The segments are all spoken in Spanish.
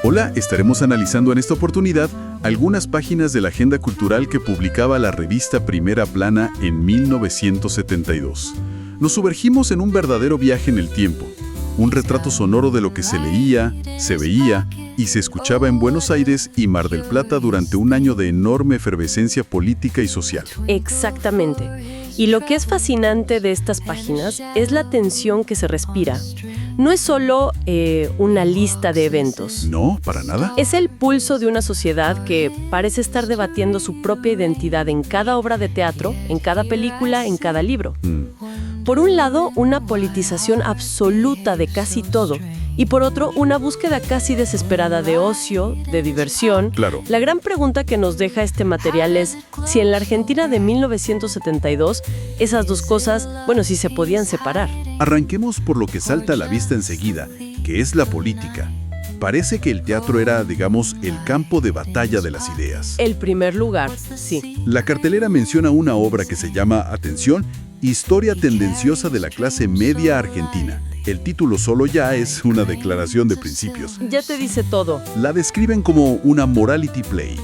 Hola, estaremos analizando en esta oportunidad algunas páginas de la agenda cultural que publicaba la revista Primera Plana en 1972. Nos sumergimos en un verdadero viaje en el tiempo, un retrato sonoro de lo que se leía, se veía y se escuchaba en Buenos Aires y Mar del Plata durante un año de enorme efervescencia política y social. Exactamente. Y lo que es fascinante de estas páginas es la tensión que se respira. No es solo una lista de eventos. No, para nada. Es el pulso de una sociedad que parece estar debatiendo su propia identidad en cada obra de teatro, en cada película, en cada libro. Por un lado, una politización absoluta de casi todo, y por otro, una búsqueda casi desesperada de ocio, de diversión. Claro. La gran pregunta que nos deja este material es si en la Argentina de 1972 esas dos cosas, si se podían separar. Arranquemos por lo que salta a la vista enseguida, que es la política. Parece que el teatro era, digamos, el campo de batalla de las ideas. El primer lugar, sí. La cartelera menciona una obra que se llama, atención, Historia tendenciosa de la clase media argentina. El título solo ya es una declaración de principios. Ya te dice todo. La describen como una morality play,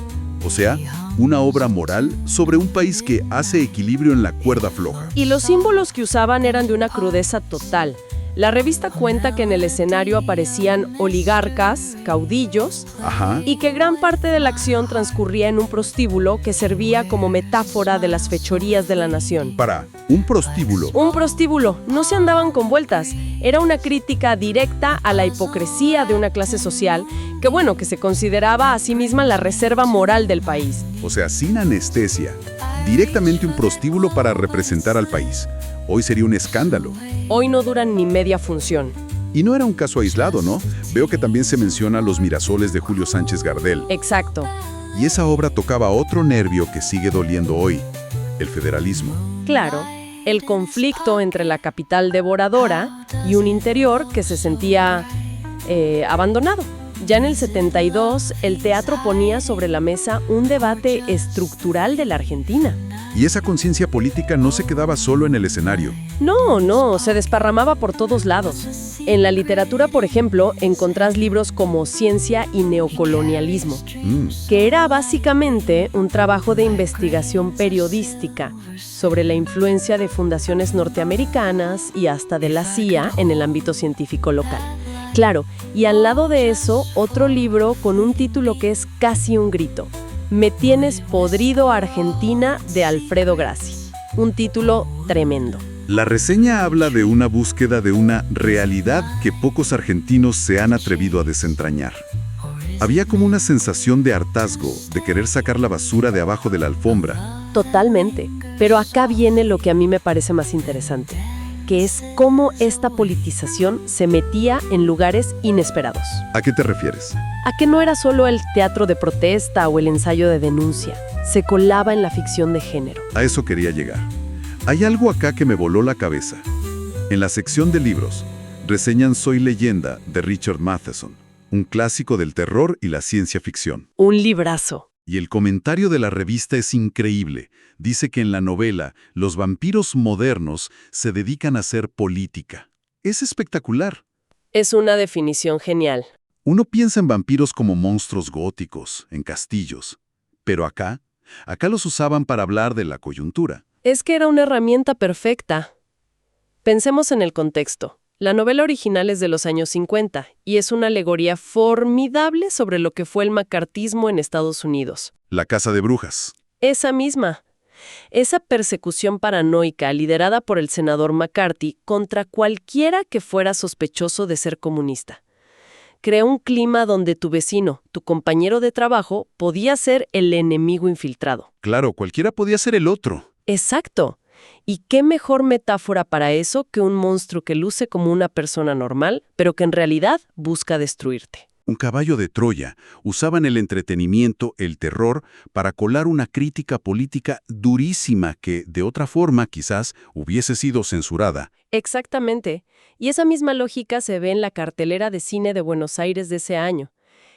o sea, una obra moral sobre un país que hace equilibrio en la cuerda floja. Y los símbolos que usaban eran de una crudeza total. La revista cuenta que en el escenario aparecían oligarcas, caudillos, y que gran parte de la acción transcurría en un prostíbulo que servía como metáfora de las fechorías de la nación. ¿Un prostíbulo? Un prostíbulo, no se andaban con vueltas. Era una crítica directa a la hipocresía de una clase social que se consideraba a sí misma la reserva moral del país. O sea, sin anestesia, directamente un prostíbulo para representar al país. Hoy sería un escándalo. Hoy no duran ni media función. Y no era un caso aislado, ¿no? Veo que también se menciona Los Mirasoles de Julio Sánchez Gardel. Exacto. Y esa obra tocaba otro nervio que sigue doliendo hoy, el federalismo. Claro, el conflicto entre la capital devoradora y un interior que se sentía abandonado. Ya en el 72, el teatro ponía sobre la mesa un debate estructural de la Argentina. Y esa conciencia política no se quedaba solo en el escenario. No, se desparramaba por todos lados. En la literatura, por ejemplo, encontrás libros como Ciencia y Neocolonialismo, que era básicamente un trabajo de investigación periodística sobre la influencia de fundaciones norteamericanas y hasta de la CIA en el ámbito científico local. Claro, y al lado de eso, otro libro con un título que es casi un grito. Me tienes podrido, Argentina, de Alfredo Grassi. Un título tremendo. La reseña habla de una búsqueda de una realidad que pocos argentinos se han atrevido a desentrañar. Había como una sensación de hartazgo, de querer sacar la basura de abajo de la alfombra. Totalmente. Pero acá viene lo que a mí me parece más interesante, que es cómo esta politización se metía en lugares inesperados. ¿A qué te refieres? A que no era solo el teatro de protesta o el ensayo de denuncia, se colaba en la ficción de género. A eso quería llegar. Hay algo acá que me voló la cabeza. En la sección de libros, reseñan Soy Leyenda, de Richard Matheson, un clásico del terror y la ciencia ficción. Un librazo. Y el comentario de la revista es increíble. Dice que en la novela, los vampiros modernos se dedican a hacer política. Es espectacular. Es una definición genial. Uno piensa en vampiros como monstruos góticos, en castillos. Pero acá los usaban para hablar de la coyuntura. Es que era una herramienta perfecta. Pensemos en el contexto. La novela original es de los años 50 y es una alegoría formidable sobre lo que fue el macartismo en Estados Unidos. La Casa de Brujas. Esa misma. Esa persecución paranoica liderada por el senador McCarthy contra cualquiera que fuera sospechoso de ser comunista. Creó un clima donde tu vecino, tu compañero de trabajo, podía ser el enemigo infiltrado. Claro, cualquiera podía ser el otro. Exacto. ¿Y qué mejor metáfora para eso que un monstruo que luce como una persona normal, pero que en realidad busca destruirte? Un caballo de Troya. Usaban el entretenimiento, el terror, para colar una crítica política durísima que, de otra forma, quizás hubiese sido censurada. Exactamente. Y esa misma lógica se ve en la cartelera de cine de Buenos Aires de ese año.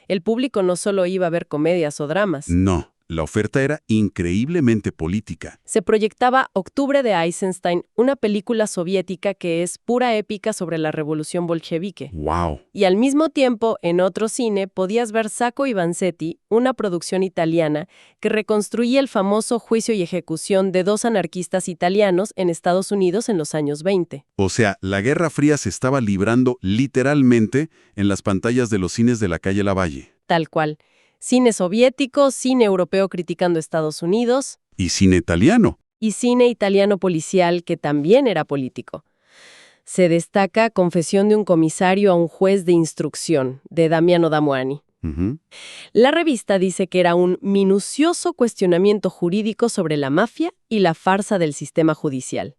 El público no solo iba a ver comedias o dramas. No. la oferta era increíblemente política. Se proyectaba Octubre de Eisenstein, una película soviética que es pura épica sobre la revolución bolchevique. ¡Wow! Y al mismo tiempo, en otro cine, podías ver Sacco y Vanzetti, una producción italiana que reconstruía el famoso juicio y ejecución de dos anarquistas italianos en Estados Unidos en los años 20. O sea, la Guerra Fría se estaba librando literalmente en las pantallas de los cines de la calle Lavalle. Tal cual. Cine soviético, cine europeo criticando Estados Unidos Y cine italiano. y cine italiano policial que también era político. Se destaca Confesión de un comisario a un juez de instrucción, de Damiano Damoani. Ujú. La revista dice que era un minucioso cuestionamiento jurídico sobre la mafia y la farsa del sistema judicial.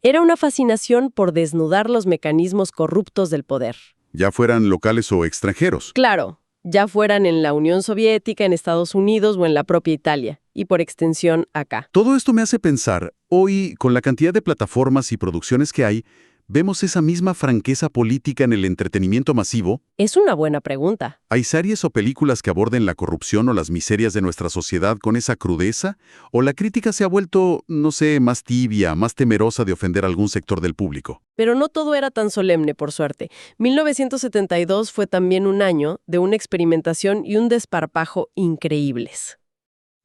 Era una fascinación por desnudar los mecanismos corruptos del poder. Ya fueran locales o extranjeros. Claro, ya fueran en la Unión Soviética, en Estados Unidos o en la propia Italia, y por extensión acá. Todo esto me hace pensar, hoy, con la cantidad de plataformas y producciones que hay, ¿vemos esa misma franqueza política en el entretenimiento masivo? Es una buena pregunta. ¿Hay series o películas que aborden la corrupción o las miserias de nuestra sociedad con esa crudeza? ¿O la crítica se ha vuelto, no sé, más tibia, más temerosa de ofender a algún sector del público? Pero no todo era tan solemne, por suerte. 1972 fue también un año de una experimentación y un desparpajo increíbles.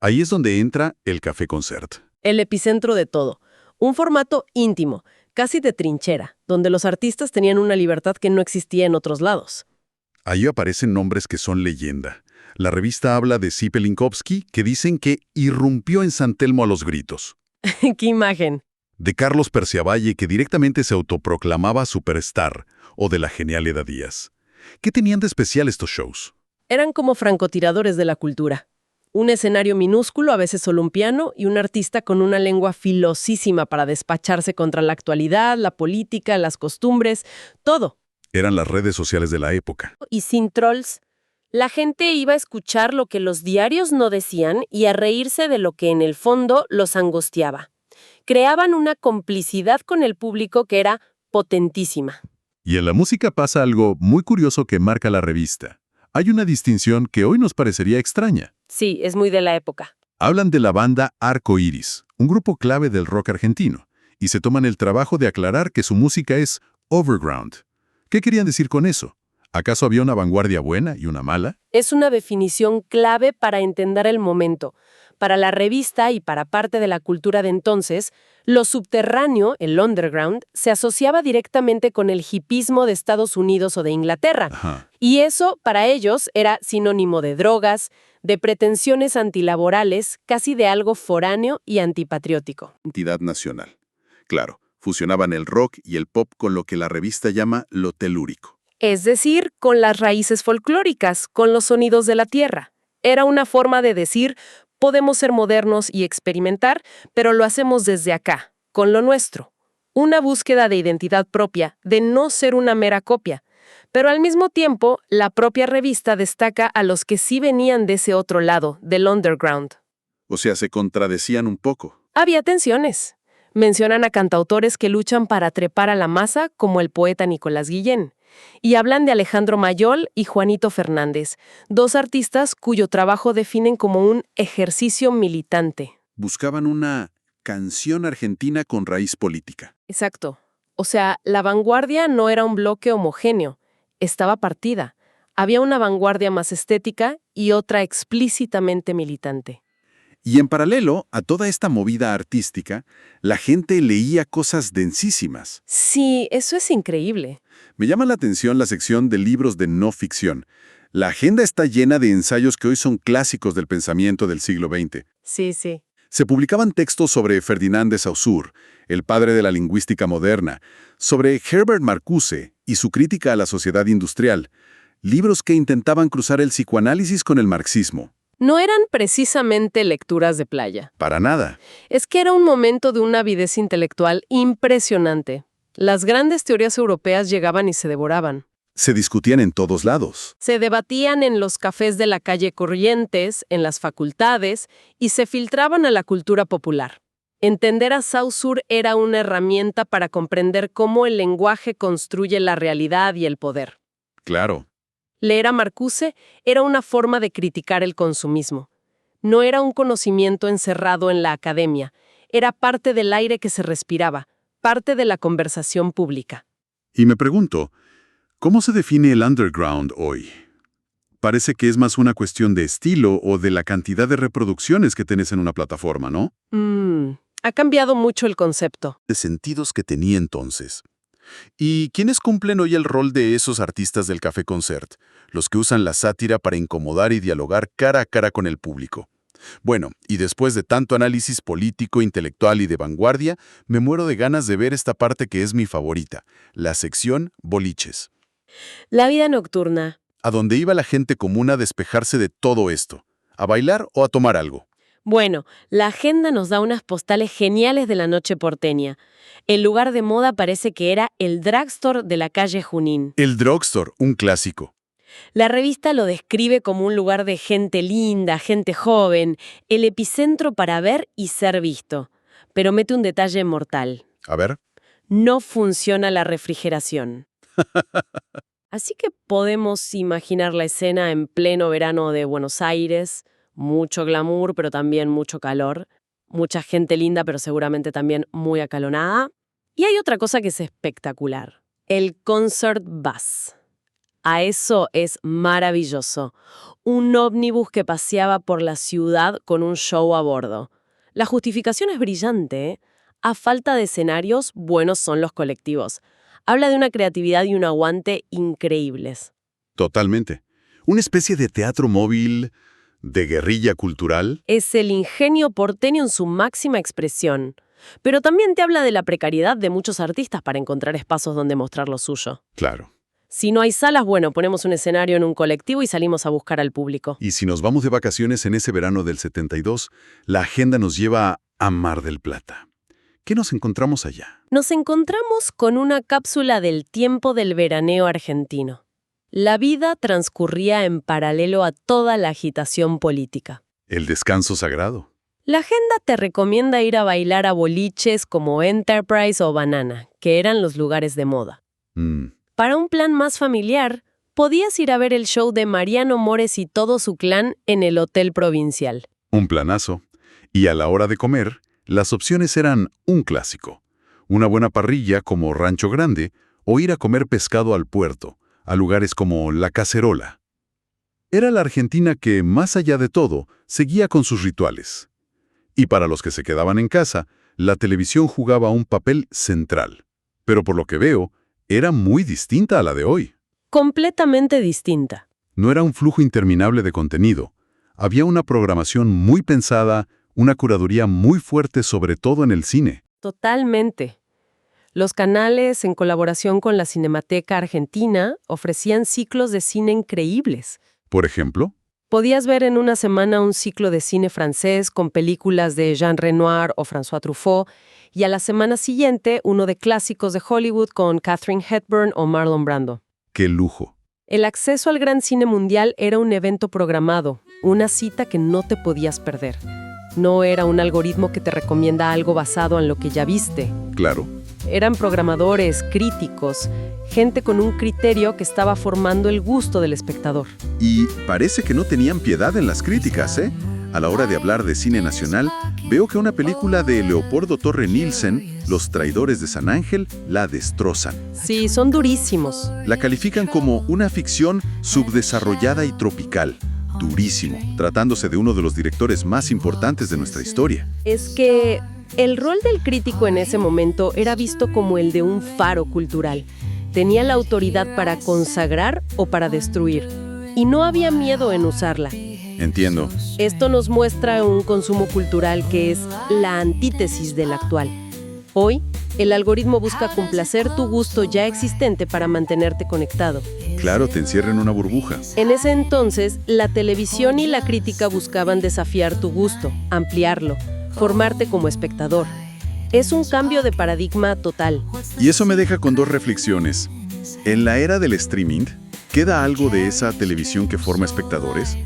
Ahí es donde entra el Café Concert. El epicentro de todo. Un formato íntimo, casi de trinchera, donde los artistas tenían una libertad que no existía en otros lados. Ahí aparecen nombres que son leyenda. La revista habla de Zipe-Linkowski, que dicen que irrumpió en San Telmo a los gritos. ¡Qué imagen! De Carlos Perciavalle, que directamente se autoproclamaba superstar, o de la genial Eda Díaz. ¿Qué tenían de especial estos shows? Eran como francotiradores de la cultura. Un escenario minúsculo, a veces solo un piano, y un artista con una lengua filosísima para despacharse contra la actualidad, la política, las costumbres, todo. Eran las redes sociales de la época. Y sin trolls, la gente iba a escuchar lo que los diarios no decían y a reírse de lo que en el fondo los angustiaba. Creaban una complicidad con el público que era potentísima. Y en la música pasa algo muy curioso que marca la revista. Hay una distinción que hoy nos parecería extraña. Sí, es muy de la época. Hablan de la banda Arco Iris, un grupo clave del rock argentino, y se toman el trabajo de aclarar que su música es overground. ¿Qué querían decir con eso? ¿Acaso había una vanguardia buena y una mala? Es una definición clave para entender el momento. Para la revista y para parte de la cultura de entonces, lo subterráneo, el underground, se asociaba directamente con el hipismo de Estados Unidos o de Inglaterra. Ajá. Y eso, para ellos, era sinónimo de drogas, de pretensiones antilaborales, casi de algo foráneo y antipatriótico. Entidad nacional. Claro, fusionaban el rock y el pop con lo que la revista llama lo telúrico. Es decir, con las raíces folclóricas, con los sonidos de la tierra. Era una forma de decir, podemos ser modernos y experimentar, pero lo hacemos desde acá, con lo nuestro. Una búsqueda de identidad propia, de no ser una mera copia. Pero al mismo tiempo, la propia revista destaca a los que sí venían de ese otro lado, del underground. O sea, se contradecían un poco. Había tensiones. Mencionan a cantautores que luchan para trepar a la masa, como el poeta Nicolás Guillén. Y hablan de Alejandro Mayol y Juanito Fernández, dos artistas cuyo trabajo definen como un ejercicio militante. Buscaban una canción argentina con raíz política. Exacto. O sea, la vanguardia no era un bloque homogéneo, estaba partida. Había una vanguardia más estética y otra explícitamente militante. Y en paralelo a toda esta movida artística, la gente leía cosas densísimas. Sí, eso es increíble. Me llama la atención la sección de libros de no ficción. La agenda está llena de ensayos que hoy son clásicos del pensamiento del siglo XX. Sí, sí. Se publicaban textos sobre Ferdinand de Saussure, el padre de la lingüística moderna, sobre Herbert Marcuse y su crítica a la sociedad industrial, libros que intentaban cruzar el psicoanálisis con el marxismo. No eran precisamente lecturas de playa. Para nada. Es que era un momento de una avidez intelectual impresionante. Las grandes teorías europeas llegaban y se devoraban. Se discutían en todos lados. Se debatían en los cafés de la calle Corrientes, en las facultades, y se filtraban a la cultura popular. Entender a Saussure era una herramienta para comprender cómo el lenguaje construye la realidad y el poder. Claro. Leer a Marcuse era una forma de criticar el consumismo. No era un conocimiento encerrado en la academia. Era parte del aire que se respiraba, parte de la conversación pública. Y me pregunto, ¿cómo se define el underground hoy? Parece que es más una cuestión de estilo o de la cantidad de reproducciones que tenés en una plataforma, ¿no? Ha cambiado mucho el concepto. De sentidos que tenía entonces. ¿Y quiénes cumplen hoy el rol de esos artistas del Café Concert? Los que usan la sátira para incomodar y dialogar cara a cara con el público. Bueno, y después de tanto análisis político, intelectual y de vanguardia, me muero de ganas de ver esta parte que es mi favorita, la sección boliches. La vida nocturna. A donde iba la gente común a despejarse de todo esto, a bailar o a tomar algo. Bueno, la agenda nos da unas postales geniales de la noche porteña. El lugar de moda parece que era el drugstore de la calle Junín. El drugstore, un clásico. La revista lo describe como un lugar de gente linda, gente joven, el epicentro para ver y ser visto. Pero mete un detalle mortal. A ver. No funciona la refrigeración. Así que podemos imaginar la escena en pleno verano de Buenos Aires, mucho glamour, pero también mucho calor, mucha gente linda, pero seguramente también muy acalonada. Y hay otra cosa que es espectacular, el Concert Bus. A eso es maravilloso. Un ómnibus que paseaba por la ciudad con un show a bordo. La justificación es brillante, ¿eh? A falta de escenarios, buenos son los colectivos. Habla de una creatividad y un aguante increíbles. Totalmente. Una especie de teatro móvil, de guerrilla cultural. Es el ingenio porteño en su máxima expresión. Pero también te habla de la precariedad de muchos artistas para encontrar espacios donde mostrar lo suyo. Claro. Si no hay salas, bueno, ponemos un escenario en un colectivo y salimos a buscar al público. Y si nos vamos de vacaciones en ese verano del 72, la agenda nos lleva a Mar del Plata. ¿Qué nos encontramos allá? Nos encontramos con una cápsula del tiempo del veraneo argentino. La vida transcurría en paralelo a toda la agitación política. El descanso sagrado. La agenda te recomienda ir a bailar a boliches como Enterprise o Banana, que eran los lugares de moda. Para un plan más familiar, podías ir a ver el show de Mariano Mores y todo su clan en el Hotel Provincial. Un planazo. Y a la hora de comer, las opciones eran un clásico. Una buena parrilla como Rancho Grande o ir a comer pescado al puerto, a lugares como La Cacerola. Era la Argentina que, más allá de todo, seguía con sus rituales. Y para los que se quedaban en casa, la televisión jugaba un papel central. Pero por lo que veo, era muy distinta a la de hoy. Completamente distinta. No era un flujo interminable de contenido. Había una programación muy pensada, una curaduría muy fuerte, sobre todo en el cine. Totalmente. Los canales, en colaboración con la Cinemateca Argentina, ofrecían ciclos de cine increíbles. Por ejemplo, podías ver en una semana un ciclo de cine francés con películas de Jean Renoir o François Truffaut, y a la semana siguiente uno de clásicos de Hollywood con Katharine Hepburn o Marlon Brando. ¡Qué lujo! El acceso al gran cine mundial era un evento programado, una cita que no te podías perder. No era un algoritmo que te recomienda algo basado en lo que ya viste. Claro. Eran programadores, críticos, gente con un criterio que estaba formando el gusto del espectador. Y parece que no tenían piedad en las críticas, ¿eh? A la hora de hablar de cine nacional, veo que una película de Leopoldo Torre Nielsen, Los traidores de San Ángel, la destrozan. Sí, son durísimos. La califican como una ficción subdesarrollada y tropical. Durísimo, tratándose de uno de los directores más importantes de nuestra historia. Es que el rol del crítico en ese momento era visto como el de un faro cultural. Tenía la autoridad para consagrar o para destruir, y no había miedo en usarla. Entiendo. Esto nos muestra un consumo cultural que es la antítesis del actual. Hoy, el algoritmo busca complacer tu gusto ya existente para mantenerte conectado. Claro, te encierra en una burbuja. En ese entonces, la televisión y la crítica buscaban desafiar tu gusto, ampliarlo, formarte como espectador. Es un cambio de paradigma total. Y eso me deja con dos reflexiones. En la era del streaming, ¿queda algo de esa televisión que forma espectadores?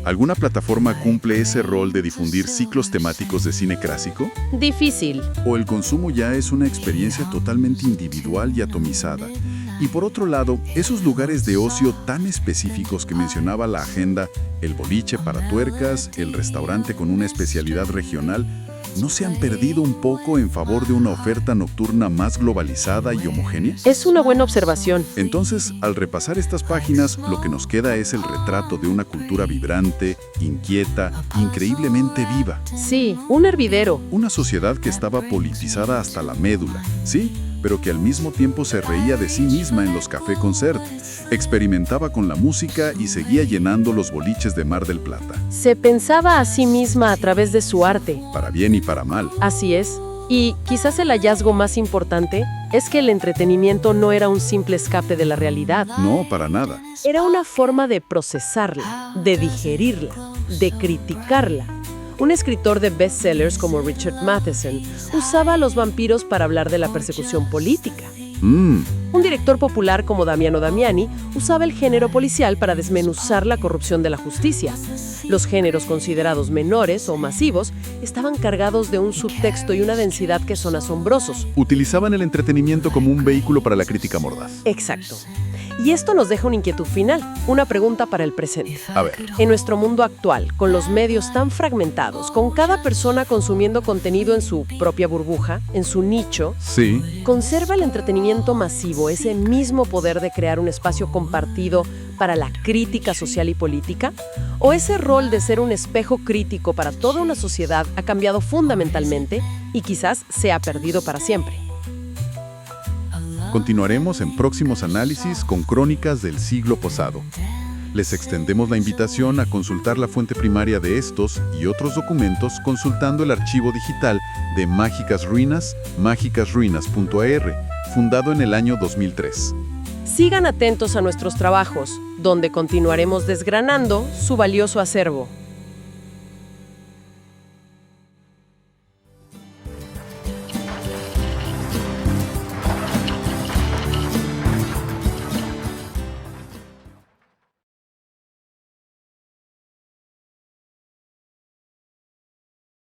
¿Alguna plataforma cumple ese rol de difundir ciclos temáticos de cine clásico? Difícil. ¿O el consumo ya es una experiencia totalmente individual y atomizada? Y por otro lado, esos lugares de ocio tan específicos que mencionaba la agenda, el boliche para tuercas, el restaurante con una especialidad regional, ¿no se han perdido un poco en favor de una oferta nocturna más globalizada y homogénea? Es una buena observación. Entonces, al repasar estas páginas, lo que nos queda es el retrato de una cultura vibrante, inquieta, increíblemente viva. Sí, un hervidero. Una sociedad que estaba politizada hasta la médula, ¿sí? Pero que al mismo tiempo se reía de sí misma en los café concert, experimentaba con la música y seguía llenando los boliches de Mar del Plata. Se pensaba a sí misma a través de su arte. Para bien y para mal. Así es. Y quizás el hallazgo más importante es que el entretenimiento no era un simple escape de la realidad. No, para nada. Era una forma de procesarla, de digerirla, de criticarla. Un escritor de bestsellers como Richard Matheson usaba a los vampiros para hablar de la persecución política. Un director popular como Damiano Damiani usaba el género policial para desmenuzar la corrupción de la justicia. Los géneros considerados menores o masivos estaban cargados de un subtexto y una densidad que son asombrosos. Utilizaban el entretenimiento como un vehículo para la crítica mordaz. Exacto. Y esto nos deja una inquietud final, una pregunta para el presente. A ver. En nuestro mundo actual, con los medios tan fragmentados, con cada persona consumiendo contenido en su propia burbuja, en su nicho, Sí. ¿conserva el entretenimiento masivo ese mismo poder de crear un espacio compartido para la crítica social y política? ¿O ese rol de ser un espejo crítico para toda una sociedad ha cambiado fundamentalmente y quizás se ha perdido para siempre? Continuaremos en próximos análisis con crónicas del siglo pasado. Les extendemos la invitación a consultar la fuente primaria de estos y otros documentos consultando el archivo digital de Mágicas Ruinas, mágicasruinas.ar, fundado en el año 2003. Sigan atentos a nuestros trabajos, donde continuaremos desgranando su valioso acervo.